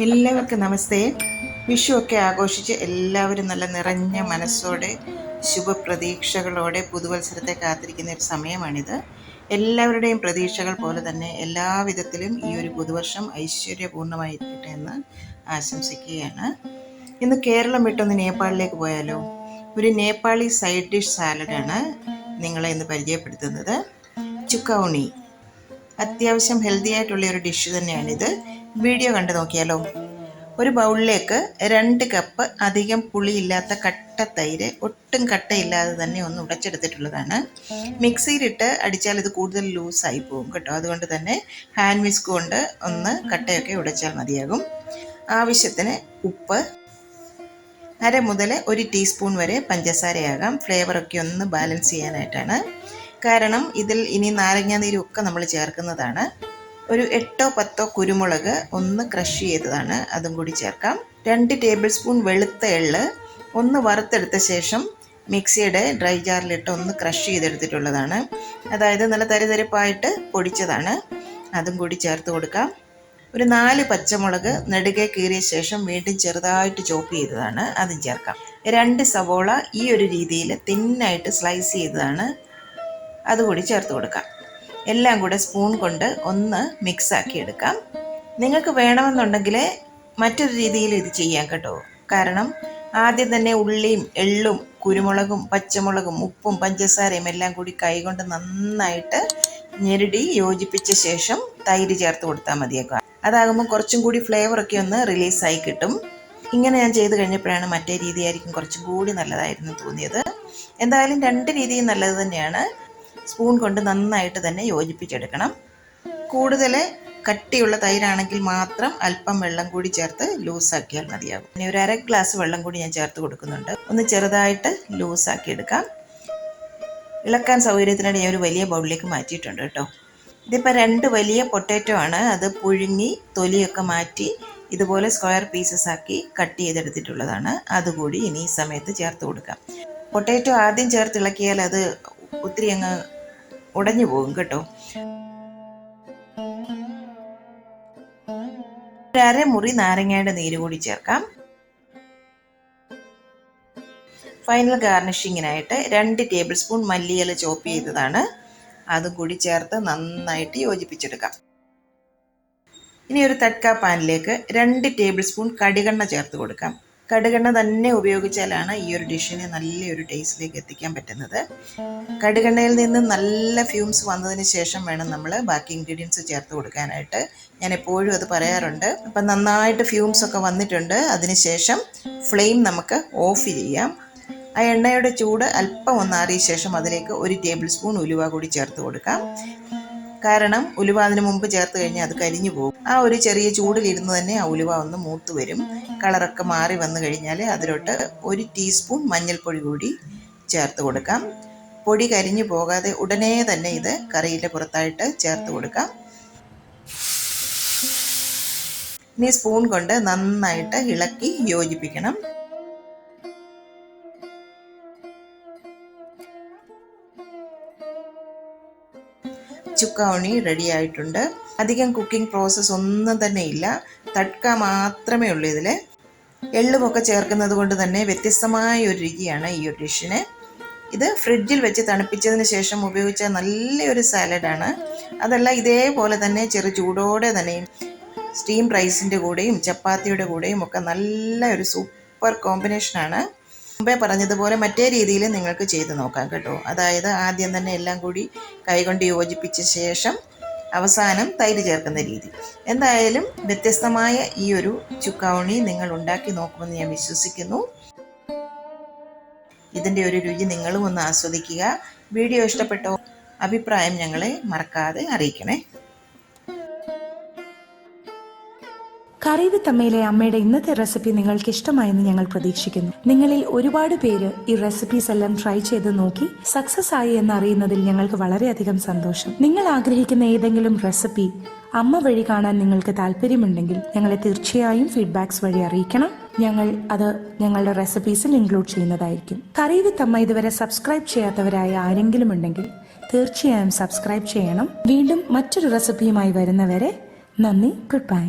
എല്ലാവർക്കും നമസ്തേ. വിഷുവൊക്കെ ആഘോഷിച്ച് എല്ലാവരും നല്ല നിറഞ്ഞ മനസ്സോടെ ശുഭപ്രതീക്ഷകളോടെ പുതുവത്സരത്തെ കാത്തിരിക്കുന്ന ഒരു സമയമാണിത്. എല്ലാവരുടെയും പ്രതീക്ഷകൾ പോലെ തന്നെ എല്ലാവിധത്തിലും ഈ ഒരു പുതുവർഷം ഐശ്വര്യപൂർണ്ണമായിരിക്കട്ടെ എന്ന് ആശംസിക്കുകയാണ്. ഇന്ന് കേരളം വിട്ടൊന്ന് നേപ്പാളിലേക്ക് പോയാലോ. ഒരു നേപ്പാളി സൈഡ് ഡിഷ് സാലഡാണ് നിങ്ങളെ ഇന്ന് പരിചയപ്പെടുത്തുന്നത്. ചുക്കൗണി അത്യാവശ്യം ഹെൽത്തി ആയിട്ടുള്ള ഒരു ഡിഷ് തന്നെയാണിത്. വീഡിയോ കണ്ടു നോക്കിയാലോ. ഒരു ബൗളിലേക്ക് 2 കപ്പ് അധികം പുളിയില്ലാത്ത കട്ട തൈര്, ഒട്ടും കട്ടയില്ലാതെ തന്നെ ഒന്ന് ഉടച്ചെടുത്തിട്ടുള്ളതാണ്. മിക്സിയിലിട്ട് അടിച്ചാൽ ഇത് കൂടുതൽ ലൂസായി പോകും കേട്ടോ. അതുകൊണ്ട് തന്നെ ഹാൻഡ് വിസ്ക് കൊണ്ട് ഒന്ന് കട്ടയൊക്കെ ഉടച്ചാൽ മതിയാകും. ആവശ്യത്തിന് ഉപ്പ്, 1/2 മുതൽ 1 ടീസ്പൂൺ വരെ പഞ്ചസാരയാകാം. ഫ്ലേവറൊക്കെ ഒന്ന് ബാലൻസ് ചെയ്യാനായിട്ടാണ്. കാരണം ഇതിൽ ഇനി നാരങ്ങാനീരും ഒക്കെ നമ്മൾ ചേർക്കുന്നതാണ്. ഒരു 8-10 കുരുമുളക് ഒന്ന് ക്രഷ് ചെയ്തതാണ്, അതും കൂടി ചേർക്കാം. 2 ടേബിൾ സ്പൂൺ വെളുത്ത എള്ള് ഒന്ന് വറുത്തെടുത്ത ശേഷം മിക്സിയുടെ ഡ്രൈ ജാറിലിട്ട് ഒന്ന് ക്രഷ് ചെയ്തെടുത്തിട്ടുള്ളതാണ്. അതായത് നല്ല തരിതരിപ്പായിട്ട് പൊടിച്ചതാണ്, അതും കൂടി ചേർത്ത് കൊടുക്കാം. ഒരു 4 പച്ചമുളക് നെടുകെ കീറിയ ശേഷം വീണ്ടും ചെറുതായിട്ട് ചോപ്പ് ചെയ്തതാണ്, അതും ചേർക്കാം. 2 സവോള ഈ ഒരു രീതിയിൽ തിന്നായിട്ട് സ്ലൈസ് ചെയ്തതാണ്, അതുകൂടി ചേർത്ത് കൊടുക്കാം. എല്ലാം കൂടെ സ്പൂൺ കൊണ്ട് ഒന്ന് മിക്സാക്കി എടുക്കാം. നിങ്ങൾക്ക് വേണമെന്നുണ്ടെങ്കിൽ മറ്റൊരു രീതിയിൽ ഇത് ചെയ്യാം കേട്ടോ. കാരണം ആദ്യം തന്നെ ഉള്ളിയും എള്ളും കുരുമുളകും പച്ചമുളകും ഉപ്പും പഞ്ചസാരയും എല്ലാം കൂടി കൈകൊണ്ട് നന്നായിട്ട് ഞെരടി യോജിപ്പിച്ച ശേഷം തൈര് ചേർത്ത് കൊടുത്താൽ മതിയാക്കുക. അതാകുമ്പോൾ കുറച്ചും കൂടി ഫ്ലേവറൊക്കെ ഒന്ന് റിലീസായി കിട്ടും. ഇങ്ങനെ ഞാൻ ചെയ്ത് കഴിഞ്ഞപ്പോഴാണ് മറ്റേ രീതിയായിരിക്കും കുറച്ചും കൂടി നല്ലതായിരുന്നു തോന്നിയത്. എന്തായാലും 2 രീതിയും നല്ലത് തന്നെയാണ്. സ്പൂൺ കൊണ്ട് നന്നായിട്ട് തന്നെ യോജിപ്പിച്ചെടുക്കണം. കൂടുതൽ കട്ടിയുള്ള തൈരാണെങ്കിൽ മാത്രം അല്പം വെള്ളം കൂടി ചേർത്ത് ലൂസാക്കിയാൽ മതിയാകും. ഇനി ഒരു 1/2 ഗ്ലാസ് വെള്ളം കൂടി ഞാൻ ചേർത്ത് കൊടുക്കുന്നുണ്ട്. ഒന്ന് ചെറുതായിട്ട് ലൂസാക്കി എടുക്കാം. ഇളക്കാൻ സൗകര്യത്തിനായി ഞാൻ ഒരു വലിയ ബൗളിലേക്ക് മാറ്റിയിട്ടുണ്ട് കേട്ടോ. ഇതിപ്പോൾ 2 വലിയ പൊട്ടാറ്റോ ആണ്. അത് പുഴുങ്ങി തൊലിയൊക്കെ മാറ്റി ഇതുപോലെ സ്ക്വയർ പീസസ് ആക്കി കട്ട് ചെയ്തെടുത്തിട്ടുള്ളതാണ്. അതുകൂടി ഇനി ഈ സമയത്ത് ചേർത്ത് കൊടുക്കാം. പൊട്ടാറ്റോ ആദ്യം ചേർത്ത് ഇളക്കിയാൽ അത് ഒത്തിരി അങ്ങ് ഉടഞ്ഞു പോകും കേട്ടോ. 1/2 മുറി നാരങ്ങയുടെ നീര് കൂടി ചേർക്കാം. ഫൈനൽ ഗാർണിഷിങ്ങിനായിട്ട് 2 ടേബിൾ സ്പൂൺ മല്ലിയില ചോപ്പ് ചെയ്തതാണ്, അതും കൂടി ചേർത്ത് നന്നായിട്ട് യോജിപ്പിച്ചെടുക്കാം. ഇനി ഒരു തട്ക പാനിലേക്ക് 2 ടേബിൾ സ്പൂൺ കടുകെണ്ണ ചേർത്ത് കൊടുക്കാം. കടുകെണ്ണ തന്നെ ഉപയോഗിച്ചാലാണ് ഈ ഒരു ഡിഷിനെ നല്ലൊരു ടേസ്റ്റിലേക്ക് എത്തിക്കാൻ പറ്റുന്നത്. കടുകെണ്ണയിൽ നിന്ന് നല്ല ഫ്യൂംസ് വന്നതിന് ശേഷം വേണം നമ്മൾ ബാക്കി ഇൻഗ്രീഡിയൻസ് ചേർത്ത് കൊടുക്കാനായിട്ട്. ഞാൻ എപ്പോഴും അത് പറയാറുണ്ട്. അപ്പം നന്നായിട്ട് ഫ്യൂംസ് ഒക്കെ വന്നിട്ടുണ്ട്. അതിനുശേഷം ഫ്ലെയിം നമുക്ക് ഓഫ് ചെയ്യാം. ആ എണ്ണയുടെ ചൂട് അല്പം ഒന്നാറിയ ശേഷം അതിലേക്ക് 1 ടേബിൾ സ്പൂൺ ഉലുവ കൂടി ചേർത്ത് കൊടുക്കാം. കാരണം ഉലുവ അതിന് മുമ്പ് ചേർത്ത് കഴിഞ്ഞാൽ അത് കരിഞ്ഞു പോകും. ആ ഒരു ചെറിയ ചൂടിലിരുന്ന് തന്നെ ആ ഉലുവ ഒന്ന് മൂത്ത് വരും. കളറൊക്കെ മാറി വന്നു കഴിഞ്ഞാൽ അതിലോട്ട് 1 ടീസ്പൂൺ മഞ്ഞൾപ്പൊടി കൂടി ചേർത്ത് കൊടുക്കാം. പൊടി കരിഞ്ഞു പോകാതെ ഉടനെ തന്നെ ഇത് കറിയിലെ പുറത്തായിട്ട് ചേർത്ത് കൊടുക്കാം. ഇനി സ്പൂൺ കൊണ്ട് നന്നായിട്ട് ഇളക്കി യോജിപ്പിക്കണം. ചുക്കൗണി റെഡി ആയിട്ടുണ്ട്. അധികം കുക്കിംഗ് പ്രോസസ്സ് ഒന്നും തന്നെ ഇല്ല. തട്ക മാത്രമേ ഉള്ളൂ ഇതിൽ. എള്ളുമൊക്കെ ചേർക്കുന്നത് കൊണ്ട് തന്നെ വ്യത്യസ്തമായ ഒരു രുചിയാണ് ഈ ഒരു ഡിഷിന്. ഇത് ഫ്രിഡ്ജിൽ വെച്ച് തണുപ്പിച്ചതിന് ശേഷം ഉപയോഗിച്ച നല്ലൊരു സാലഡാണ്. അതല്ല, ഇതേപോലെ തന്നെ ചെറു ചൂടോടെ തന്നെ സ്റ്റീം റൈസിൻ്റെ കൂടെയും ചപ്പാത്തിയുടെ കൂടെയും ഒക്കെ നല്ല ഒരു സൂപ്പർ കോമ്പിനേഷനാണ്. മുമ്പേ പറഞ്ഞതുപോലെ മറ്റേ രീതിയിൽ നിങ്ങൾക്ക് ചെയ്ത് നോക്കാം കേട്ടോ. അതായത് ആദ്യം തന്നെ എല്ലാം കൂടി കൈകൊണ്ട് യോജിപ്പിച്ച ശേഷം അവസാനം തൈര് ചേർക്കുന്ന രീതി. എന്തായാലും വ്യത്യസ്തമായ ഈ ഒരു ചുക്കൗണി നിങ്ങൾ ഉണ്ടാക്കി നോക്കുമെന്ന് ഞാൻ വിശ്വസിക്കുന്നു. ഇതിൻ്റെ ഒരു രുചി നിങ്ങളും ഒന്ന് ആസ്വദിക്കുക. വീഡിയോ ഇഷ്ടപ്പെട്ടോ? അഭിപ്രായം ഞങ്ങളെ മറക്കാതെ അറിയിക്കണേ. കറി വിത്ത് അമ്മയിലെ അമ്മയുടെ ഇന്നത്തെ റെസിപ്പി നിങ്ങൾക്ക് ഇഷ്ടമായെന്ന് ഞങ്ങൾ പ്രതീക്ഷിക്കുന്നു. നിങ്ങളിൽ ഒരുപാട് പേര് ഈ റെസിപ്പീസ് എല്ലാം ട്രൈ ചെയ്ത് നോക്കി സക്സസ് ആയി എന്നറിയുന്നതിൽ ഞങ്ങൾക്ക് വളരെയധികം സന്തോഷം. നിങ്ങൾ ആഗ്രഹിക്കുന്ന ഏതെങ്കിലും റെസിപ്പി അമ്മ വഴി കാണാൻ നിങ്ങൾക്ക് താല്പര്യമുണ്ടെങ്കിൽ ഞങ്ങളെ തീർച്ചയായും ഫീഡ്ബാക്സ് വഴി അറിയിക്കണം. ഞങ്ങൾ അത് ഞങ്ങളുടെ റെസിപ്പീസിൽ ഇൻക്ലൂഡ് ചെയ്യുന്നതായിരിക്കും. കറി വിത്ത് അമ്മ ഇതുവരെ സബ്സ്ക്രൈബ് ചെയ്യാത്തവരായ ആരെങ്കിലും ഉണ്ടെങ്കിൽ തീർച്ചയായും സബ്സ്ക്രൈബ് ചെയ്യണം. വീണ്ടും മറ്റൊരു റെസിപ്പിയുമായി വരുന്നവരെ നന്ദി. Good bye.